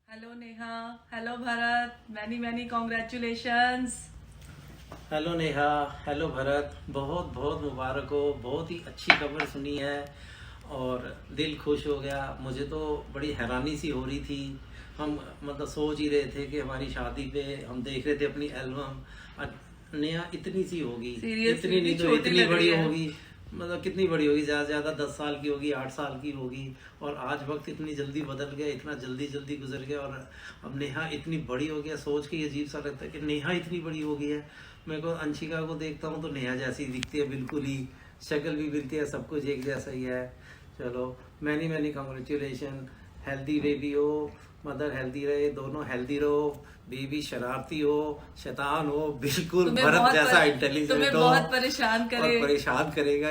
Hello Neha, hello Bharat, many many congratulations. Hello Neha, hello Bharat, बहुत बहुत मुबारक हो। बहुत ही अच्छी खबर सुनी है और दिल खुश हो गया। मुझे तो बड़ी हैरानी सी हो रही थी। हम मतलब सोच ही रहे थे कि हमारी शादी पे हम देख रहे थे अपनी एल्बम, नेहा इतनी सी होगी, इतनी नहीं तो इतनी बड़ी होगी। मतलब कितनी बड़ी होगी, ज़्यादा से ज़्यादा 10 साल की होगी, 8 साल की होगी। और आज वक्त इतनी जल्दी बदल गया, इतना जल्दी जल्दी गुजर गया और अब नेहा इतनी बड़ी हो गया। सोच के अजीब सा लगता है कि नेहा इतनी बड़ी हो गई है। मेरे को अंशिका को देखता हूँ तो नेहा जैसी दिखती है, बिल्कुल ही शक्ल भी मिलती है, सब कुछ एक जैसा ही है। चलो many many congratulation. Healthy baby हो, मदर हेल्दी रहे, दोनों हेल्दी रहो। बेबी शरारती हो, शैतान हो, बिल्कुल भरत जैसा इंटेलिजेंट हो, तुम्हें बहुत परेशान करे और परेशान करेगा।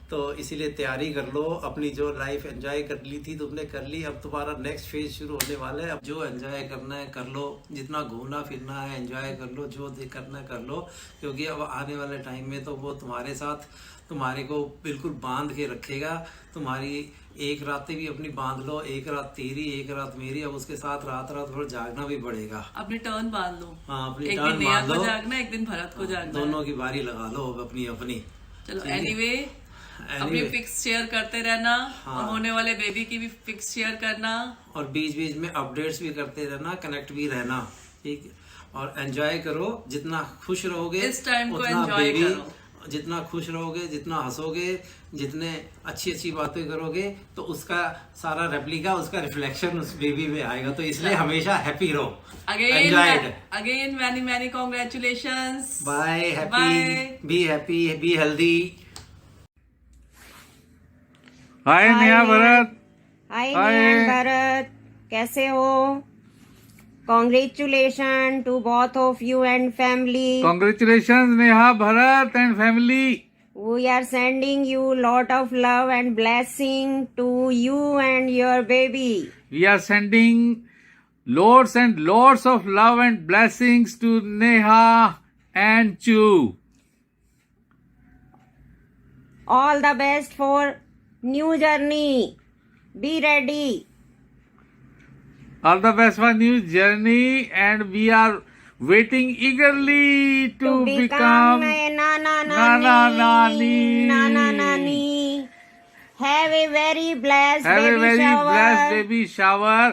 तो इसीलिए तैयारी कर लो। अपनी जो लाइफ एंजॉय कर ली थी तुमने कर ली, अब तुम्हारा नेक्स्ट फेज शुरू होने वाला है। अब जो एंजॉय करना है कर लो, जितना घूमना फिरना है एंजॉय कर लो, जो करना है कर लो। क्योंकि अब आने वाले टाइम में तो वो तुम्हारे साथ तुम्हारे को बिल्कुल बांध के रखेगा। तुम्हारी एक रातें भी अपनी बांध लो, एक रात तेरी एक रात मेरी। अब उसके साथ रात रात भर जागना भी पड़ेगा। अपनी टर्न बांध लो। हाँ, अपनी एक टर्न दिन नेहा बांध को लो, जागना, एक दिन भरत को जागना। दोनों की बारी लगा लो अब अपनी अपनी। चलो एनीवे, अपनी पिक्स शेयर करते रहना। हाँ। और होने वाले बेबी की भी पिक्स शेयर करना और बीच बीच में अपडेट्स भी करते रहना, कनेक्ट भी रहना, ठीक। और एंजॉय करो, जितना खुश रहोगे इस टाइम को उतना एंजॉय बेबी, करो। जितना खुश रहोगे, जितना हंसोगे, जितने अच्छी अच्छी बातें करोगे तो उसका सारा रेप्लिका, उसका रिफ्लेक्शन उस बेबी में आएगा। तो इसलिए हमेशा हैप्पी रहो, enjoy. Again many many congratulations. Bye, Bye. Happy, be healthy. Hi Neha Bharat. Hi hi. Neha Bharat, कैसे हो? Congratulation to both of you and family. Congratulation Neha Bharat and family. We are sending you lot of love and blessing to you and your baby. We are sending loads and loads of love and blessings to Neha and Chu. All the best for new journey. Be ready. All the best for new journey, and we are waiting eagerly to become Nana Nana Nani. Nani. Have a very blessed Have baby a very shower. blessed baby shower,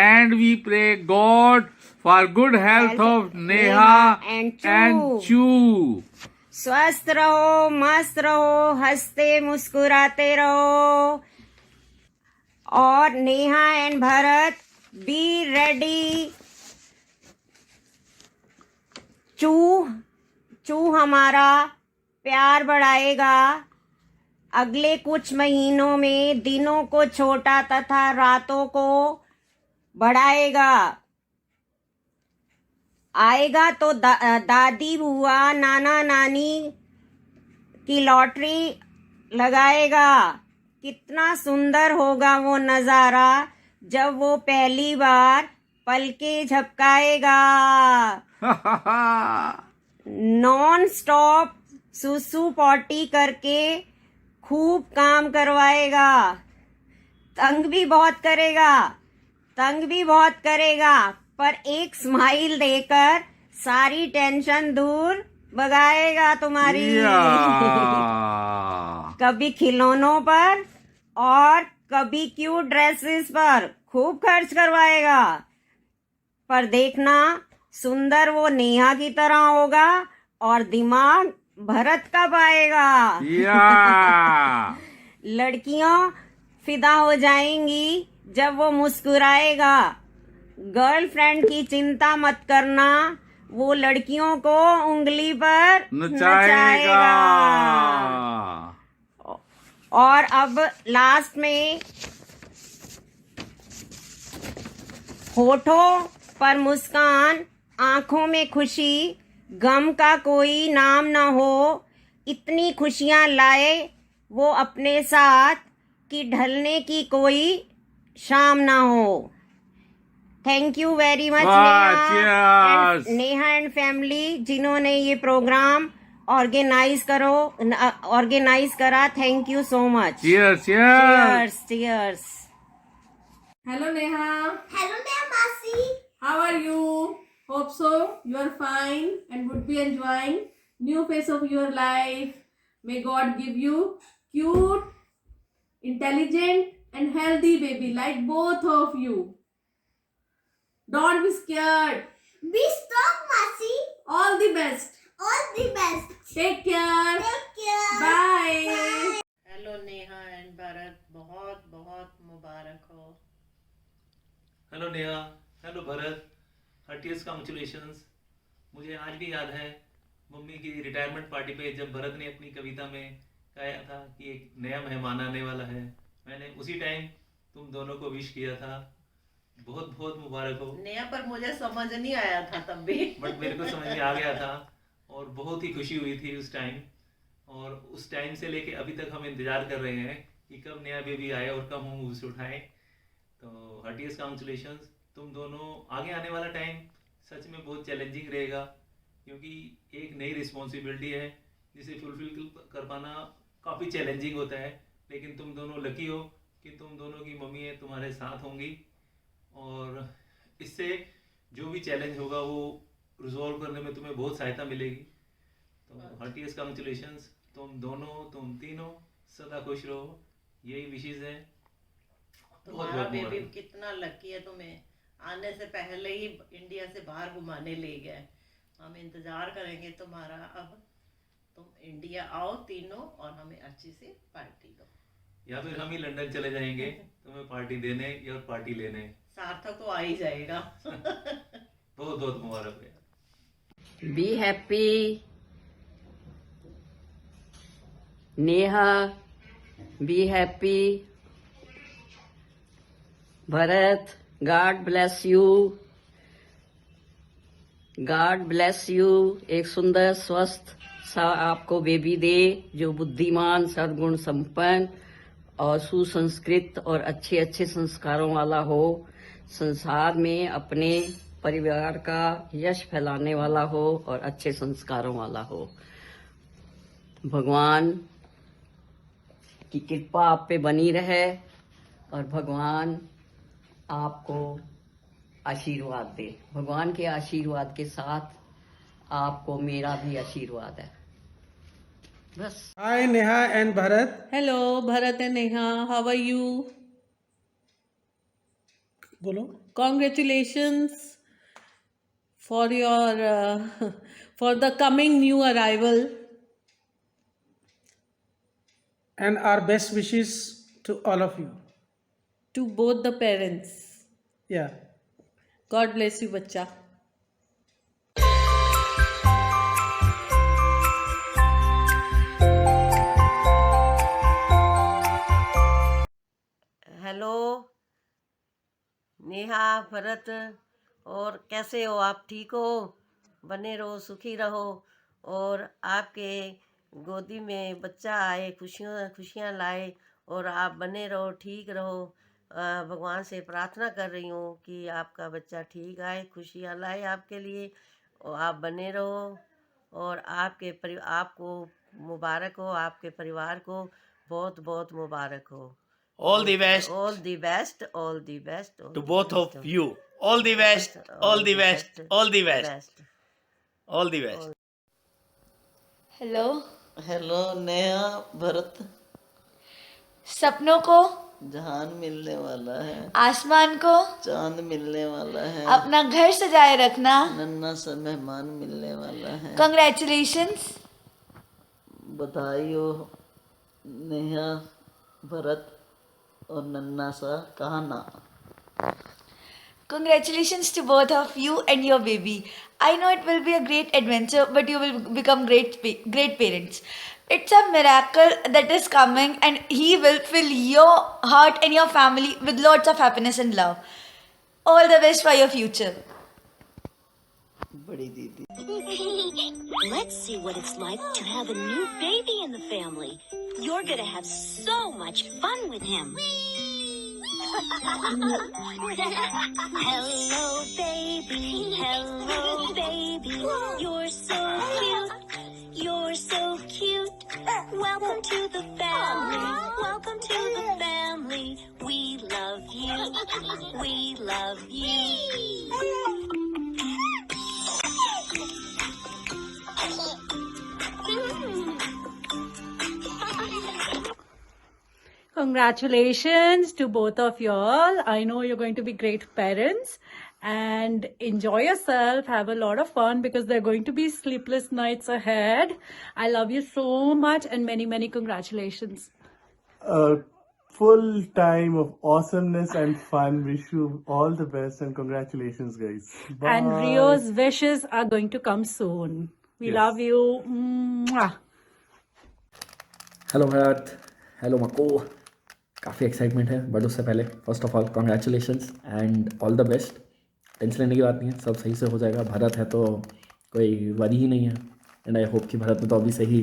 and we pray God for good health of Neha and Chu. स्वस्थ रहो, मस्त रहो, हंसते मुस्कुराते रहो। और Neha and Bharat be ready. चू हमारा प्यार बढ़ाएगा। अगले कुछ महीनों में दिनों को छोटा तथा रातों को बढ़ाएगा। आएगा तो दादी बुआ नाना नानी की लॉटरी लगाएगा। कितना सुंदर होगा वो नज़ारा जब वो पहली बार पलके झपकाएगा। नॉन स्टॉप सुसु पॉटी करके खूब काम करवाएगा। तंग भी बहुत करेगा, पर एक स्माइल देकर सारी टेंशन दूर भगाएगा तुम्हारी। कभी खिलौनों पर और कभी क्यूट ड्रेसेस पर खूब खर्च करवाएगा। पर देखना, सुंदर वो नेहा की तरह होगा और दिमाग भरत का पाएगा। लड़कियां फिदा हो जाएंगी जब वो मुस्कुराएगा। गर्लफ्रेंड की चिंता मत करना, वो लड़कियों को उंगली पर नचाएगा। और अब लास्ट में होठों पर मुस्कान, आंखों में खुशी, गम का कोई नाम न हो। इतनी खुशियां लाए वो अपने साथ कि ढलने की कोई शाम ना हो। Thank you very much Neha and family, जिन्होंने ये प्रोग्राम ऑर्गेनाइज करा। Thank you so much. Cheers. Cheers. Hello Neha. Hello there, Masi. How are you? Hope so. You are fine and would be enjoying new phase of your life. May God give you cute, intelligent and healthy baby like both of you. Don't be scared. Be strong, Masi. All the best. All the best. Take care. Take care. Bye. Hello Neha and Bharat, बहुत बहुत मुबारक हो। Hello Neha, hello Bharat, heartiest congratulations. मुझे आज भी याद है mummy की retirement party पे जब भरत ने अपनी कविता में कहा था कि एक नया मेहमान आने वाला है, मैंने उसी टाइम तुम दोनों को विश किया था। बहुत बहुत मुबारक हो। नेहा, पर मुझे समझ नहीं आया था तब भी बट मेरे को समझ में आ गया था और बहुत ही खुशी हुई थी उस टाइम। और उस टाइम से लेके अभी तक हम इंतज़ार कर रहे हैं कि कब नया बेबी आए और कब हम उसे उठाएं। तो हार्टिएस्ट कॉन्ग्रेचुलेशंस। तुम दोनों आगे आने वाला टाइम सच में बहुत चैलेंजिंग रहेगा, क्योंकि एक नई रिस्पॉन्सिबिलिटी है जिसे फुलफिल कर पाना काफ़ी चैलेंजिंग होता है। लेकिन तुम दोनों लकी हो कि तुम दोनों की मम्मी है तुम्हारे साथ होंगी और इससे जो भी चैलेंज होगा वो रिजॉल्व करने में तुम्हें बहुत सहायता मिलेगी। तो हार्टिएस्ट कॉन्ग्रेचुलेशंस। तुम दोनों, तुम तीनों सदा खुश रहो, यही विशेष है। तुम्हारा बेबी कितना लकी है, तुम्हें आने से पहले ही इंडिया से बाहर घुमाने ले गए। हम इंतजार करेंगे तुम्हारा। अब तुम इंडिया आओ तीनों और हमें अच्छी सी पार्टी दो, या फिर हम ही लंदन चले जाएंगे तुम्हें पार्टी देने या पार्टी लेने। सार्थक तो आ ही जाएगा बहुत बहुत मुबारक है। Be happy, Neha. Be happy, Bharat. God bless you. God bless you. एक सुंदर स्वस्थ सा आपको बेबी दे, जो बुद्धिमान, सद्गुण संपन्न और सुसंस्कृत और अच्छे अच्छे संस्कारों वाला हो, संसार में अपने परिवार का यश फैलाने वाला हो और अच्छे संस्कारों वाला हो। भगवान की कृपा आप पे बनी रहे और भगवान आपको आशीर्वाद दे। भगवान के आशीर्वाद के साथ आपको मेरा भी आशीर्वाद है। बस। Hi Neha and Bharat. Hello Bharat and Neha. How are you? बोलो। Congratulations for your for the coming new arrival. And our best wishes to all of you. To both the parents. Yeah. God bless you, बच्चा. Hello Neha, Bharat, और कैसे हो आप? ठीक हो? बने रहो, सुखी रहो और आपके गोदी में बच्चा आए, खुशियाँ लाए और आप बने रहो, ठीक रहो। भगवान से प्रार्थना कर रही हूँ कि आपका बच्चा ठीक आए, खुशियाँ लाए आपके लिए और आप बने रहो। और आपको मुबारक हो, आपके परिवार को बहुत बहुत मुबारक हो। All the best All the best, all the best. to both of you. All the best, all the best, all the best, all the best. Hello. Hello Neha, Bharat. सपनों को जहान मिलने वाला है, आसमान को चांद मिलने वाला है, अपना घर सजाए रखना। नन्ना सा मेहमान मिलने वाला है। कंग्रेचुलेशंस। बधाई हो नेहा, भरत और नन्ना सा कहना। Congratulations to both of you and your baby. I know it will be a great adventure, but you will become great parents. It's a miracle that is coming, and He will fill your heart and your family with lots of happiness and love. All the best for your future. बड़ी दीदी। Let's see what it's like to have a new baby in the family. You're gonna have so much fun with him. Hello, baby. Hello, baby. You're so cute. You're so cute. Welcome to the family. Welcome to the family. We love you. love you. Congratulations to both of y'all. I know you're going to be great parents and enjoy yourself. Have a lot of fun because there are going to be sleepless nights ahead. I love you so much and many, many congratulations. Full time of awesomeness and fun. Wish you all the best and congratulations, guys. Bye. And Rio's wishes are going to come soon. We Yes. love you. Mwah. Hello Bharat, hello मको। काफ़ी excitement है, but उससे पहले first of all congratulations and all the best. Tension लेने की बात नहीं है, सब सही से हो जाएगा। भरत है तो कोई वरी ही नहीं है। एंड आई होप कि भरत में तो अभी से ही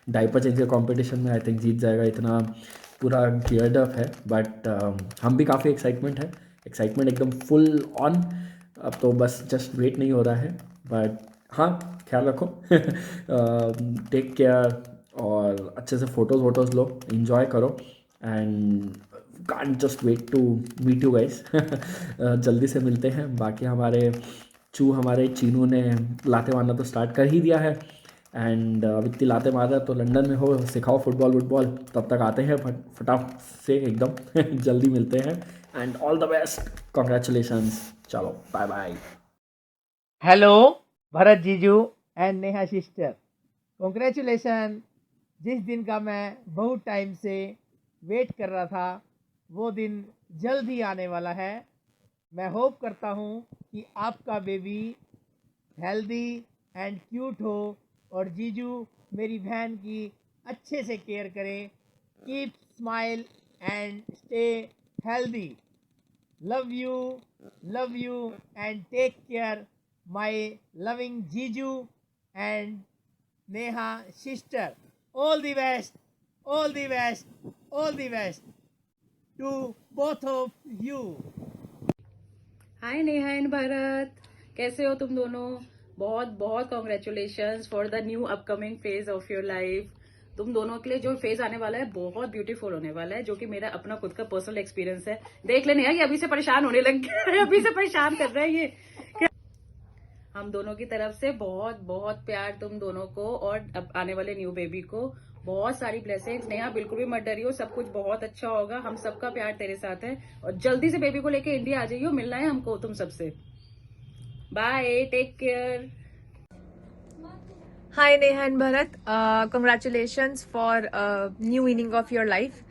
डायपर चेंज के कॉम्पिटिशन में आई थिंक जीत जाएगा, इतना पूरा गियर्ड अप है। बट हम भी काफ़ी एक्साइटमेंट एकदम फुल ऑन। अब तो बस जस्ट वेट नहीं हो रहा है। बट हाँ, ख्याल रखो, टेक केयर और अच्छे से फ़ोटोज़ लो, इन्जॉय करो and can't just wait to meet you guys. जल्दी से मिलते हैं। बाकी हमारे चीनू ने लाते मारना तो स्टार्ट कर ही दिया है एंड अब इतनी लाते मार रहा है तो लंदन में हो, सिखाओ फुटबॉल, तब तक आते हैं फटाफट से एकदम। जल्दी मिलते हैं and all the best, congratulations. चलो बाय बाय। हेलो भरत जीजू एंड नेहा सिस्टर, कॉन्ग्रेचुलेशन। जिस दिन का मैं बहुत टाइम से वेट कर रहा था वो दिन जल्द ही आने वाला है। मैं होप करता हूँ कि आपका बेबी हेल्दी एंड क्यूट हो और जीजू मेरी बहन की अच्छे से केयर करे। Keep smile and stay healthy. Love you and take care my loving जीजू and Neha sister. All the best to both of you. Hi Neha and Bharat, कैसे हो तुम दोनों? बहुत बहुत congratulations for the new upcoming phase of your life. तुम दोनों के लिए जो फेज आने वाला है बहुत ब्यूटीफुल होने वाला है, जो कि मेरा अपना खुद का पर्सनल एक्सपीरियंस है। देख लेने ये अभी से परेशान होने लग गया है, अभी से परेशान कर रहा है ये। हम दोनों की तरफ से बहुत बहुत प्यार तुम दोनों को और अब आने वाले न्यू बेबी को। बहुत सारी ब्लेसिंग्स। नेहा बिल्कुल भी मत डरियो, सब कुछ बहुत अच्छा होगा। हम सबका प्यार तेरे साथ है और जल्दी से बेबी को लेके इंडिया आ जाइयो, मिलना है हमको तुम सबसे। Bye, take care. Hi Neha and Bharat, congratulations for new inning of your life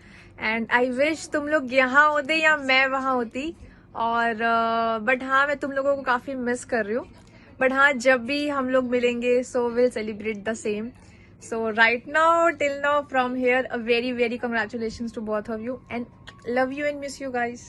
and I wish तुम लोग यहाँ होते या मैं वहाँ होती। और बट हाँ, मैं तुम लोगों को काफ़ी मिस कर रही हूँ। बट हाँ, जब भी हम लोग मिलेंगे so we'll celebrate the same. So right now, till now, from here, a very very congratulations to both of you and love you and miss you guys.